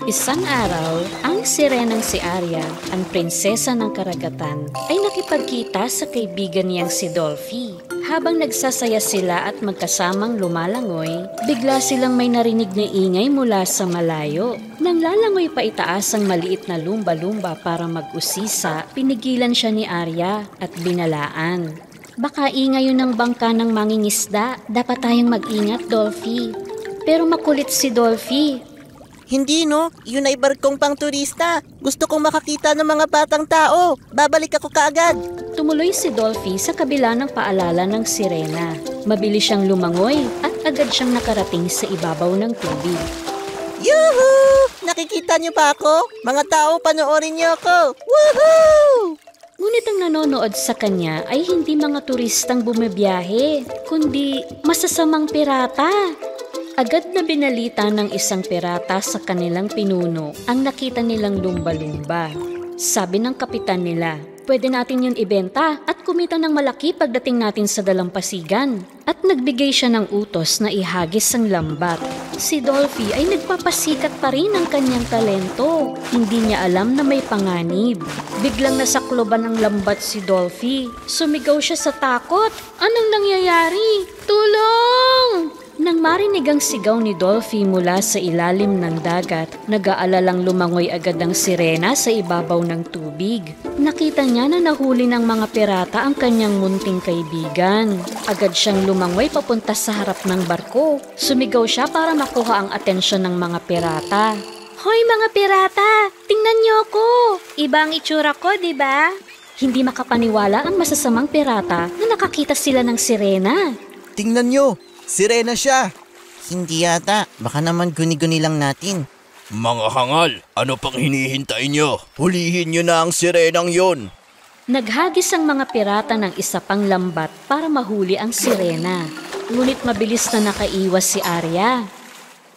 Isang araw, ang sirenang si Arya, ang prinsesa ng karagatan, ay nakipagkita sa kaibigan niyang si Dolphy. Habang nagsasaya sila at magkasamang lumalangoy, bigla silang may narinig na ingay mula sa malayo. Nang lalangoy pa itaas ang maliit na lumba-lumba para mag-usisa, pinigilan siya ni Arya at binalaan. Baka ingay yun ng bangka ng mangingisda. Dapat tayong mag-ingat, Dolphy. Pero makulit si Dolphy. Hindi no, yun ay barkong pang turista. Gusto kong makakita ng mga batang tao. Babalik ako kaagad. Tumuloy si Dolphy sa kabila ng paalala ng sirena. Mabilis siyang lumangoy at agad siyang nakarating sa ibabaw ng tubig. Yuhuu! Nakikita niyo ba ako? Mga tao, panoorin niyo ako! Woohoo! Ngunit ang nanonood sa kanya ay hindi mga turistang bumibiyahe, kundi masasamang pirata. Agad na binalita ng isang pirata sa kanilang pinuno ang nakita nilang lumba-lumba. Sabi ng kapitan nila, pwede natin yun ibenta at kumita ng malaki pagdating natin sa dalampasigan. At nagbigay siya ng utos na ihagis ang lambat. Si Dolphy ay nagpapasikat pa rin ng kanyang talento. Hindi niya alam na may panganib. Biglang nasakloban ng lambat si Dolphy. Sumigaw siya sa takot. Anong nangyayari? Tulong! Nang marinig ang sigaw ni Dolphy mula sa ilalim ng dagat, nag-aalalang lumangoy agad ang sirena sa ibabaw ng tubig. Nakita niya na nahuli ng mga pirata ang kanyang munting kaibigan. Agad siyang lumangoy papunta sa harap ng barko. Sumigaw siya para makuha ang atensyon ng mga pirata. Hoy mga pirata! Tingnan niyo ako! Iba ang itsura ko, di ba? Hindi makapaniwala ang masasamang pirata na nakakita sila ng sirena. Tingnan niyo! Sirena siya! Hindi yata. Baka naman guni-guni lang natin. Mga hangal, ano pang hinihintay niyo? Hulihin niyo na ang sirenang yon. Naghagis ang mga pirata ng isa pang lambat para mahuli ang sirena. Ngunit mabilis na nakaiwas si Arya.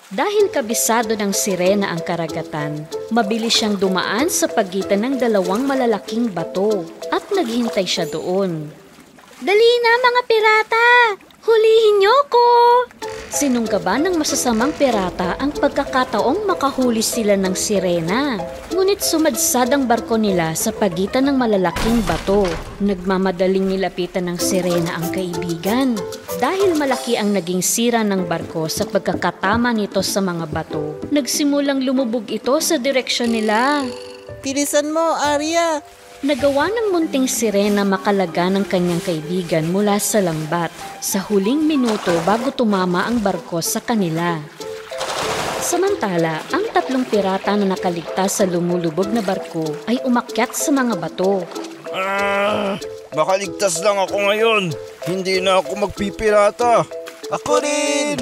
Dahil kabisado ng sirena ang karagatan, mabilis siyang dumaan sa pagitan ng dalawang malalaking bato at naghintay siya doon. Dali na mga pirata! Hulihin niyo ko! Sinunggaban ng masasamang pirata ang pagkakataong makahuli sila ng sirena. Ngunit sumadsad ang barko nila sa pagitan ng malalaking bato. Nagmamadaling nilapitan ng sirena ang kaibigan. Dahil malaki ang naging sira ng barko sa pagkakatama nito sa mga bato, nagsimulang lumubog ito sa direksyon nila. Bilisan mo, Arya! Nagawa ng munting sirena makalaga ng kanyang kaibigan mula sa lambat sa huling minuto bago tumama ang barko sa kanila. Samantala, ang tatlong pirata na nakaligtas sa lumulubog na barko ay umakyat sa mga bato. Makaligtas lang ako ngayon. Hindi na ako magpipirata. Ako rin!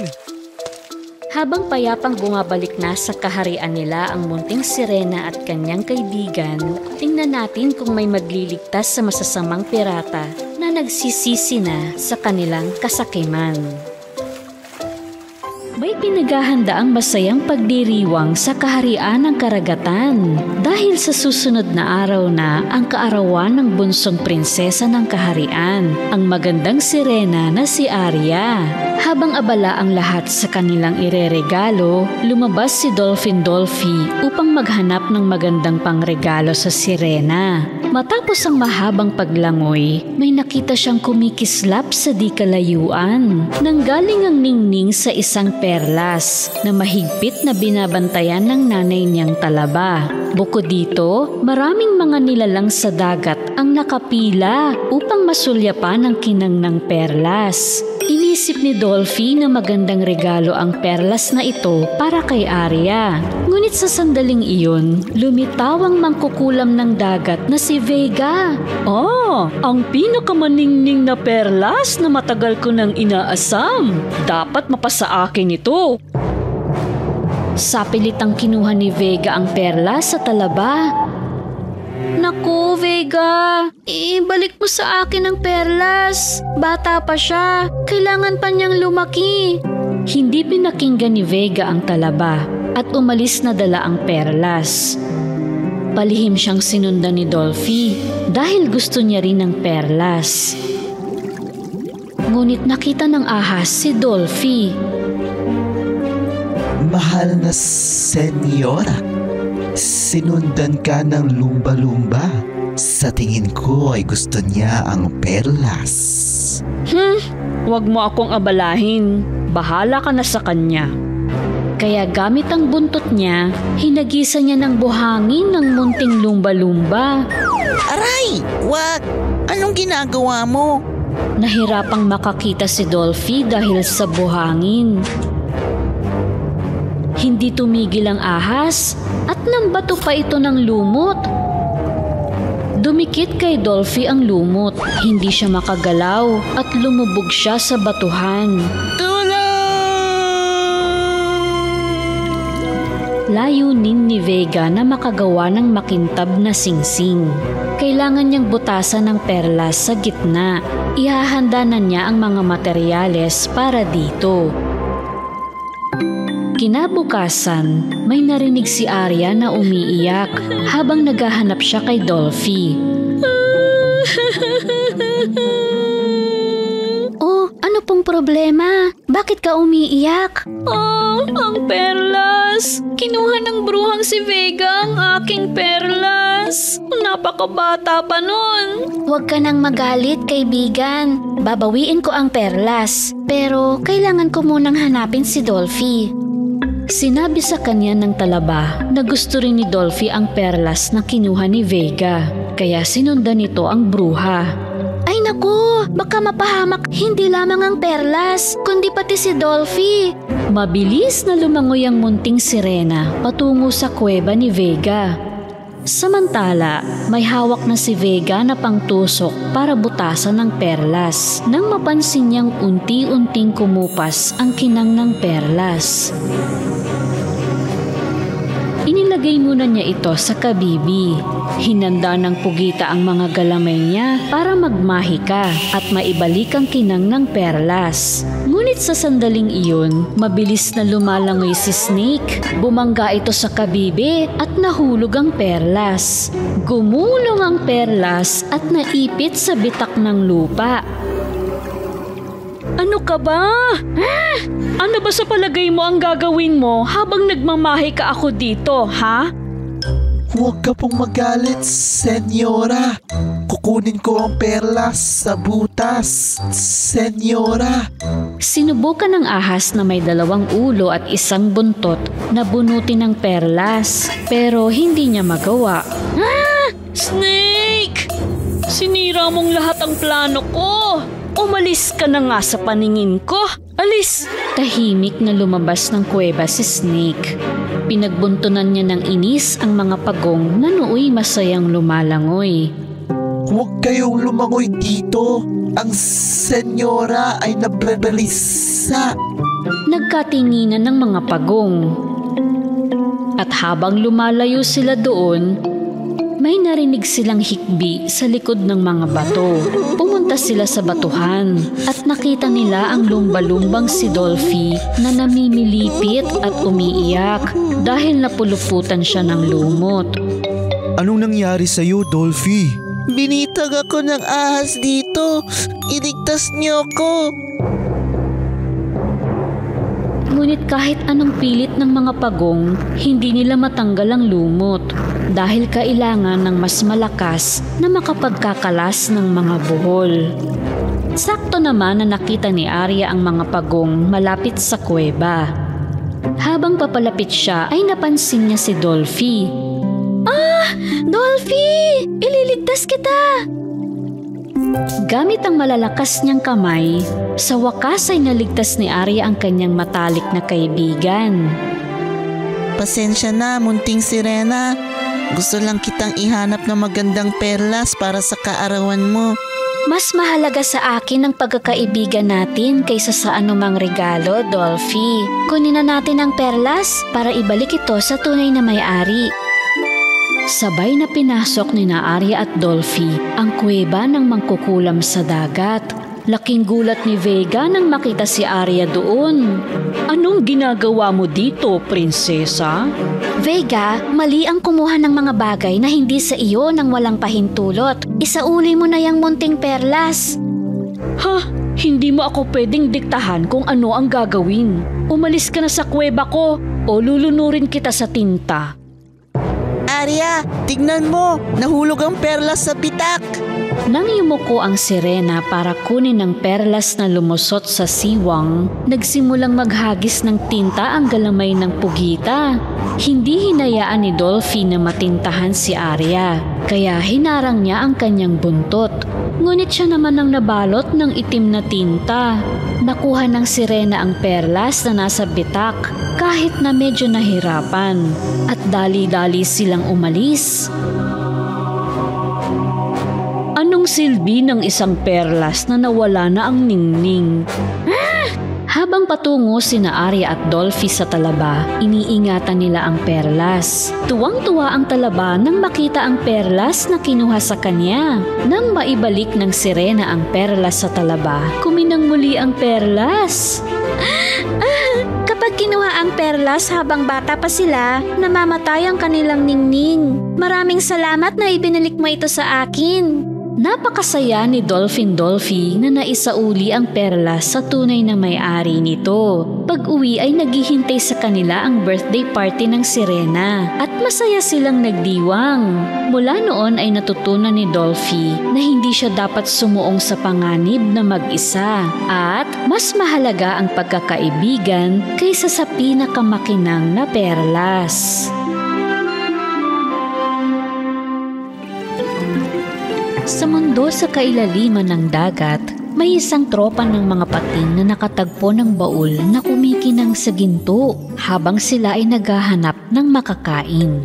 Habang payapang bumabalik na sa kaharian nila ang munting sirena at kanyang kaibigan, tingnan natin kung may magliligtas sa masasamang pirata na nagsisisi na sa kanilang kasakiman. May pinaghahandaang masayang pagdiriwang sa kaharian ng karagatan dahil sa susunod na araw na ang kaarawan ng bunsong prinsesa ng kaharian, ang magandang sirena na si Arya. Habang abala ang lahat sa kanilang ireregalo, lumabas si Dolphy upang maghanap ng magandang pangregalo sa sirena. Matapos ang mahabang paglangoy, may nakita siyang kumikislap sa di kalayuan. Nanggaling ang ningning sa isang perlas na mahigpit na binabantayan ng nanay niyang talaba. Bukod dito, maraming mga nilalang sa dagat ang nakapila upang masulyapan ang kinang ng perlas. Inisip ni Dolphy na magandang regalo ang perlas na ito para kay Arya. Ngunit sa sandaling iyon, lumitaw ang mangkukulam ng dagat na si Vega. Ang pinakamaningning na perlas na matagal ko nang inaasam. Dapat mapasa akin ito. Sapilitang kinuha ni Vega ang perlas sa talaba. Naku, Vega, ibalik mo sa akin ang perlas. Bata pa siya, kailangan pa niyang lumaki. Hindi pinakinggan ni Vega ang talaba at umalis na dala ang perlas. Palihim siyang sinundan ni Dolphy dahil gusto niya rin ng perlas. Ngunit nakita ng ahas si Dolphy. Mahal na senyora, Sinundan ka ng lumba-lumba. Sa tingin ko ay gusto niya ang perlas. Huwag mo akong abalahin. Bahala ka na sa kanya. Kaya gamit ang buntot niya, hinagisa niya ng buhangin ng munting lumba-lumba. Aray! Wag! Anong ginagawa mo? Nahirapang makakita si Dolphy dahil sa buhangin. Hindi tumigil ang ahas at nambato pa ito ng lumot. Dumikit kay Dolphy ang lumot. Hindi siya makagalaw at lumubog siya sa batuhan. Layunin ni Vega na makagawa ng makintab na singsing. Kailangan niyang butasan ng perlas sa gitna. Ihahanda na niya ang mga materyales para dito. Kinabukasan, may narinig si Arya na umiiyak habang naghahanap siya kay Dolphy. Oh, ano pong problema? Bakit ka umiiyak? Ang perlas! Kinuha ng bruhang si Vega ang aking perlas. Napakabata pa nun. Huwag ka nang magalit, kaibigan. Babawiin ko ang perlas. Pero kailangan ko munang hanapin si Dolphy. Sinabi sa kanya ng talaba na gusto rin ni Dolphy ang perlas na kinuha ni Vega. Kaya sinundan nito ang bruha. Ay naku, baka mapahamak hindi lamang ang perlas, kundi pati si Dolphy. Mabilis na lumangoy ang munting sirena patungo sa kuweba ni Vega. Samantala, may hawak na si Vega na pangtusok para butasan ng perlas nang mapansin niyang unti-unting kumupas ang kinang ng perlas. Inilagay muna niya ito sa kabibi. Hinanda ng pugita ang mga galamay niya para magmahika at maibalik ang kinang ng perlas. Ngunit sa sandaling iyon, mabilis na lumalangoy si Snake. Bumangga ito sa kabibi at nahulog ang perlas. Gumulong ang perlas at naipit sa bitak ng lupa. Ano ka ba? Ano ba sa palagay mo ang gagawin mo habang nagmamahay ka ako dito, ha? Huwag ka pong magalit, senyora. Kukunin ko ang perlas sa butas, senyora. Sinubukan ng ahas na may 2 ulo at 1 buntot na bunutin ng perlas, pero hindi niya magawa. Snake! Sinira mong lahat ang plano ko! Umalis ka na nga sa paningin ko! Alis! Tahimik na lumabas ng kuweba si Snake. Pinagbuntunan niya ng inis ang mga pagong na nooy masayang lumalangoy. Huwag kayong lumangoy dito. Ang senyora ay nababalisa. Nagkatinginan ng mga pagong. At habang lumalayo sila doon, may narinig silang hikbi sa likod ng mga bato. Pumunta sila sa batuhan at nakita nila ang lumba-lumbang si Dolphy na namimilipit at umiiyak dahil napuluputan siya ng lumot. Anong nangyari sa'yo, Dolphy? Binitag ako ng ahas dito. Iligtas niyo ako. Ngunit kahit anong pilit ng mga pagong, hindi nila matanggal ang lumot dahil kailangan ng mas malakas na makapagkakalas ng mga buhol. Sakto naman na nakita ni Arya ang mga pagong malapit sa kuweba. Habang papalapit siya ay napansin niya si Dolphy. Dolphy! Ililigtas kita! Gamit ang malalakas niyang kamay, sa wakas ay naligtas ni Arya ang kanyang matalik na kaibigan. Pasensya na, munting sirena. Gusto lang kitang ihanap ng magandang perlas para sa kaarawan mo. Mas mahalaga sa akin ang pagkakaibigan natin kaysa sa anumang regalo, Dolphy. Kunin na natin ang perlas para ibalik ito sa tunay na may-ari. Sabay na pinasok ni Arya at Dolphy ang kuweba ng mangkukulam sa dagat. Laking gulat ni Vega nang makita si Arya doon. Anong ginagawa mo dito, prinsesa? Vega, mali ang kumuha ng mga bagay na hindi sa iyo nang walang pahintulot. Isauli mo na yung munting perlas. Hindi mo ako pwedeng diktahan kung ano ang gagawin. Umalis ka na sa kuweba ko o lulunurin kita sa tinta. Arya, tignan mo! Nahulog ang perlas sa bitak! Nang yumuko ang sirena para kunin ang perlas na lumusot sa siwang, nagsimulang maghagis ng tinta ang galamay ng pugita. Hindi hinayaan ni Dolphy na matintahan si Arya, kaya hinarang niya ang kanyang buntot. Ngunit siya naman ang nabalot ng itim na tinta. Nakuha ng sirena ang perlas na nasa bitak kahit na medyo nahirapan, at dali-dali silang umalis. Anong silbi ng isang perlas na nawala na ang ningning? Habang patungo sina Arya at Dolphy sa talaba, iniingatan nila ang perlas. Tuwang-tuwa ang talaba nang makita ang perlas na kinuha sa kanya. Nang maibalik ng sirena ang perlas sa talaba, kuminang muli ang perlas. Kapag kinuha ang perlas habang bata pa sila, namamatay ang kanilang ningning. Maraming salamat na ibinalik mo ito sa akin. Napakasaya ni Dolphy na naisauli ang perlas sa tunay na may-ari nito. Pag-uwi ay naghihintay sa kanila ang birthday party ng sirena at masaya silang nagdiwang. Mula noon ay natutunan ni Dolphy na hindi siya dapat sumuong sa panganib na mag-isa at mas mahalaga ang pagkakaibigan kaysa sa pinakamakinang na perlas. Sa mundo sa kailaliman ng dagat, may isang tropa ng mga pating na nakatagpo ng baul na kumikinang sa ginto habang sila ay naghahanap ng makakain.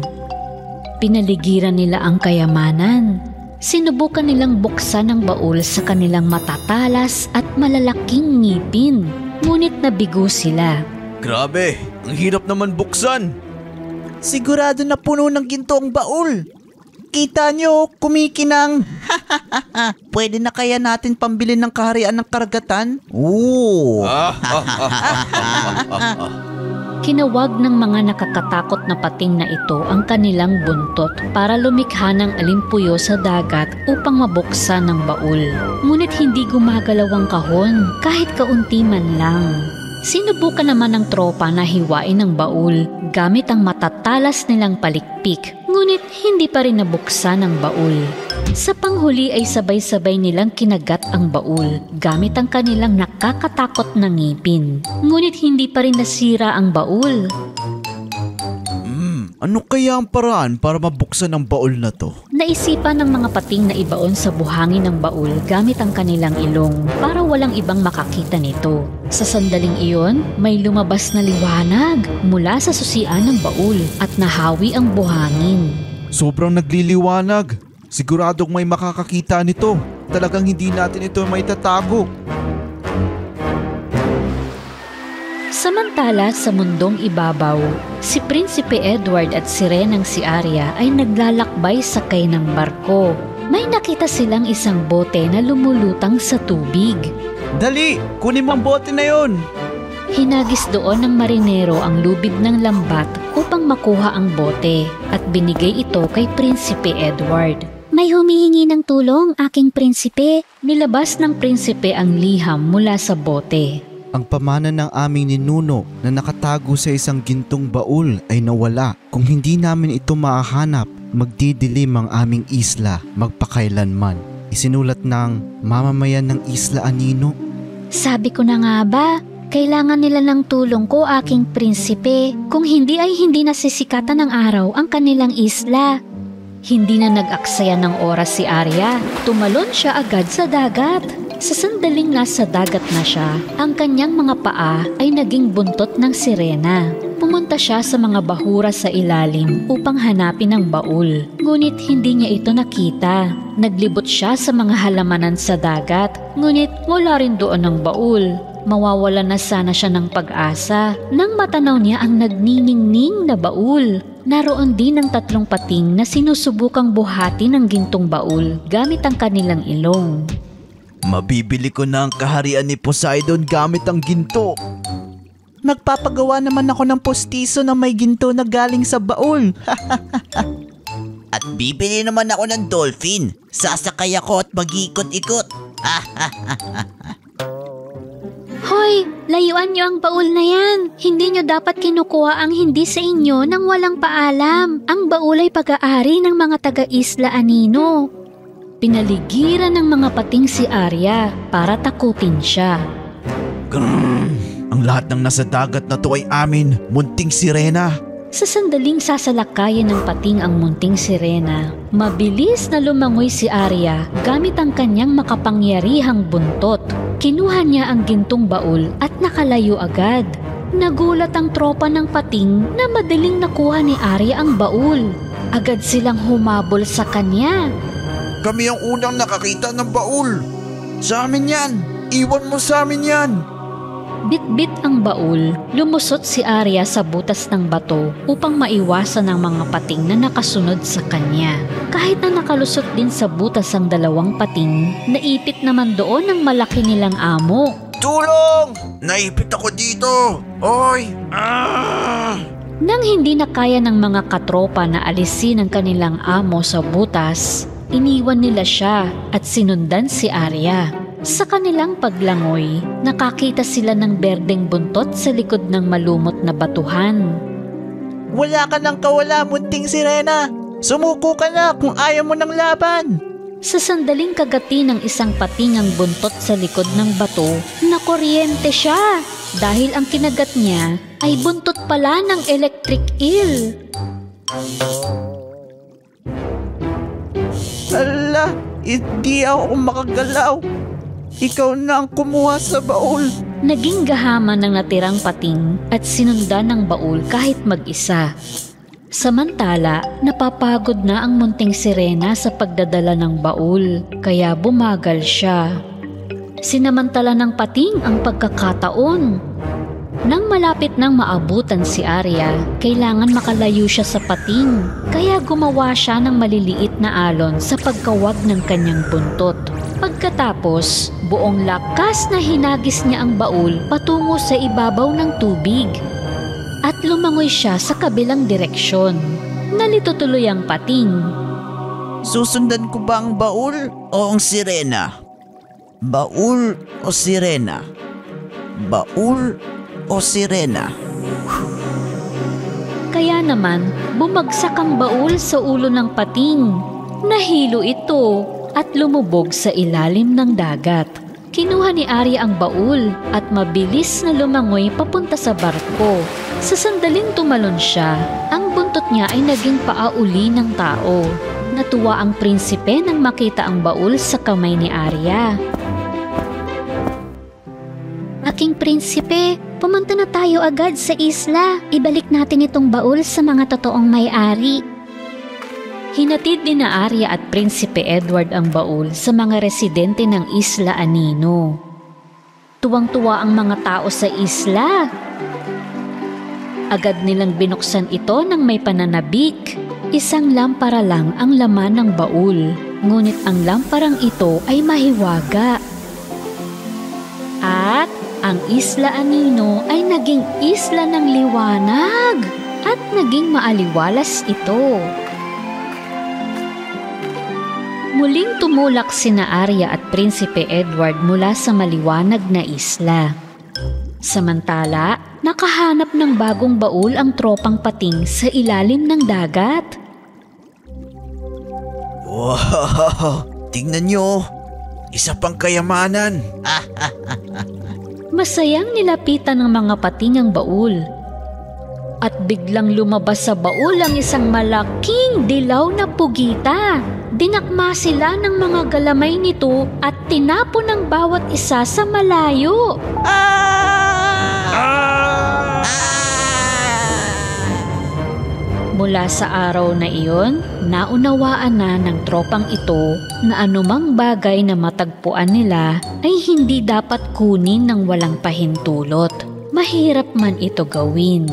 Pinaligiran nila ang kayamanan. Sinubukan nilang buksan ang baul sa kanilang matatalas at malalaking ngipin, ngunit nabigo sila. Grabe, ang hirap naman buksan. Sigurado na puno ng ginto ang baul. Kita nyo, kumikinang. Pwede na kaya natin pambili ng kaharian ng karagatan? Oo. Kinawag ng mga nakakatakot na pating na ito ang kanilang buntot para lumikha ng alimpuyo sa dagat upang mabuksan ng baul. Ngunit hindi gumagalaw ang kahon kahit kaunti man lang. Sinubukan naman ng tropa na hiwain ang baul gamit ang matatalas nilang palikpik, ngunit hindi pa rin nabuksan ang baul. Sa panghuli ay sabay-sabay nilang kinagat ang baul gamit ang kanilang nakakatakot na ngipin, ngunit hindi pa rin nasira ang baul. Ano kaya ang paraan para mabuksan ang baul na to? Naisipan ng mga pating na ibaon sa buhangin ng baul gamit ang kanilang ilong para walang ibang makakita nito. Sa sandaling iyon, may lumabas na liwanag mula sa susian ng baul at nahawi ang buhangin. Sobrang nagliliwanag. Siguradong may makakakita nito. Talagang hindi natin ito maitatago. Samantala sa mundong ibabaw, si Prinsipe Edward at sirenang si Arya ay naglalakbay sakay ng barko. May nakita silang isang bote na lumulutang sa tubig. Dali! Kunin mo ang bote na yon! Hinagis doon ng marinero ang lubid ng lambat upang makuha ang bote at binigay ito kay Prinsipe Edward. May humihingi ng tulong, aking prinsipe. Nilabas ng prinsipe ang liham mula sa bote. Ang pamana ng aming ninuno na nakatago sa isang gintong baul ay nawala. Kung hindi namin ito mahahanap, magdidilim ang aming isla magpakailanman. Isinulat ng mamamayan ng Isla Anino. Sabi ko na nga ba, kailangan nila ng tulong ko, aking prinsipe. Kung hindi ay hindi nasisikatan ng araw ang kanilang isla. Hindi na nag-aksaya ng oras si Arya. Tumalon siya agad sa dagat. Sa sandaling nasa dagat na siya, ang kanyang mga paa ay naging buntot ng sirena. Pumunta siya sa mga bahura sa ilalim upang hanapin ang baul. Ngunit hindi niya ito nakita. Naglibot siya sa mga halamanan sa dagat, ngunit wala rin doon ang baul. Mawawala na sana siya ng pag-asa nang matanaw niya ang nagniningning na baul. Naroon din ang 3 pating na sinusubukang buhati ng gintong baul gamit ang kanilang ilong. Mabibili ko na ang kaharian ni Poseidon gamit ang ginto. Magpapagawa naman ako ng postiso na may ginto na galing sa baul. At bibili naman ako ng dolphin. Sasakay ako at mag-ikot-ikot. Hoy, layuan niyo ang baul na yan. Hindi niyo dapat kinukuha ang hindi sa inyo nang walang paalam. Ang baul ay pag-aari ng mga taga-Isla Anino. Pinaligiran ng mga pating si Arya para takutin siya. Ang lahat ng nasa dagat na to ay amin, munting sirena. Sa sandaling sasalakayan ng pating ang munting sirena, mabilis na lumangoy si Arya gamit ang kanyang makapangyarihang buntot. Kinuha niya ang gintong baul at nakalayo agad. Nagulat ang tropa ng pating na madaling nakuha ni Arya ang baul. Agad silang humabol sa kanya. Kami ang unang nakakita ng baul. Sa amin yan. Iwan mo sa amin yan. Bit-bit ang baul, lumusot si Arya sa butas ng bato upang maiwasan ang mga pating na nakasunod sa kanya. Kahit na nakalusot din sa butas ang dalawang pating, naipit naman doon ang malaki nilang amo. Tulong! Naipit ako dito! Oy! Nang hindi na kaya ng mga katropa na alisin ang kanilang amo sa butas, iniwan nila siya at sinundan si Arya. Sa kanilang paglangoy, nakakita sila ng berdeng buntot sa likod ng malumot na batuhan. Wala ka ng kawala, munting sirena. Sumuko ka na kung ayaw mo ng laban. Sa sandaling kagati ng isang pating ang buntot sa likod ng bato, nakuryente siya dahil ang kinagat niya ay buntot pala ng electric eel. Ala, hindi ako makagalaw. Ikaw na ang kumuha sa baul. Naging gahaman ng natirang pating at sinundan ng baul kahit mag-isa. Samantala, napapagod na ang munting sirena sa pagdadala ng baul, kaya bumagal siya. Sinamantala ng pating ang pagkakataon. Nang malapit nang maabutan si Arya, kailangan makalayo siya sa pating, kaya gumawa siya ng maliliit na alon sa pagkawag ng kanyang buntot. Pagkatapos, buong lakas na hinagis niya ang baul patungo sa ibabaw ng tubig. At lumangoy siya sa kabilang direksyon. Nalito tuloy ang pating. Susundan ko ba ang baul o ang sirena? Baul o sirena? Baul o sirena? Kaya naman, bumagsak ang baul sa ulo ng pating. Nahilo ito at lumubog sa ilalim ng dagat. Kinuha ni Arya ang baul at mabilis na lumangoy papunta sa barko. Sa sandaling tumalon siya, ang buntot niya ay naging paa-uli ng tao. Natuwa ang prinsipe nang makita ang baul sa kamay ni Arya. Aking prinsipe, pumunta na tayo agad sa isla. Ibalik natin itong baul sa mga totoong may-ari. Hinatid ni na Arya at Prinsipe Edward ang baul sa mga residente ng Isla Anino. Tuwang-tuwa ang mga tao sa isla. Agad nilang binuksan ito ng may pananabik. Isang lampara lang ang laman ng baul, ngunit ang lamparang ito ay mahiwaga. At ang Isla Anino ay naging isla ng liwanag at naging maaliwalas ito. Muling tumulak sina Arya at Prinsipe Edward mula sa maliwanag na isla. Samantala, nakahanap ng bagong baul ang tropang pating sa ilalim ng dagat. Wow! Tingnan nyo! Isa pang kayamanan! Masayang nilapitan ng mga pating ang baul. At biglang lumabas sa baul ang isang malaking dilaw na pugita. Dinakma sila ng mga galamay nito at tinapon ng bawat isa sa malayo. Mula sa araw na iyon, naunawaan na ng tropang ito na anumang bagay na matagpuan nila ay hindi dapat kunin ng walang pahintulot. Mahirap man ito gawin.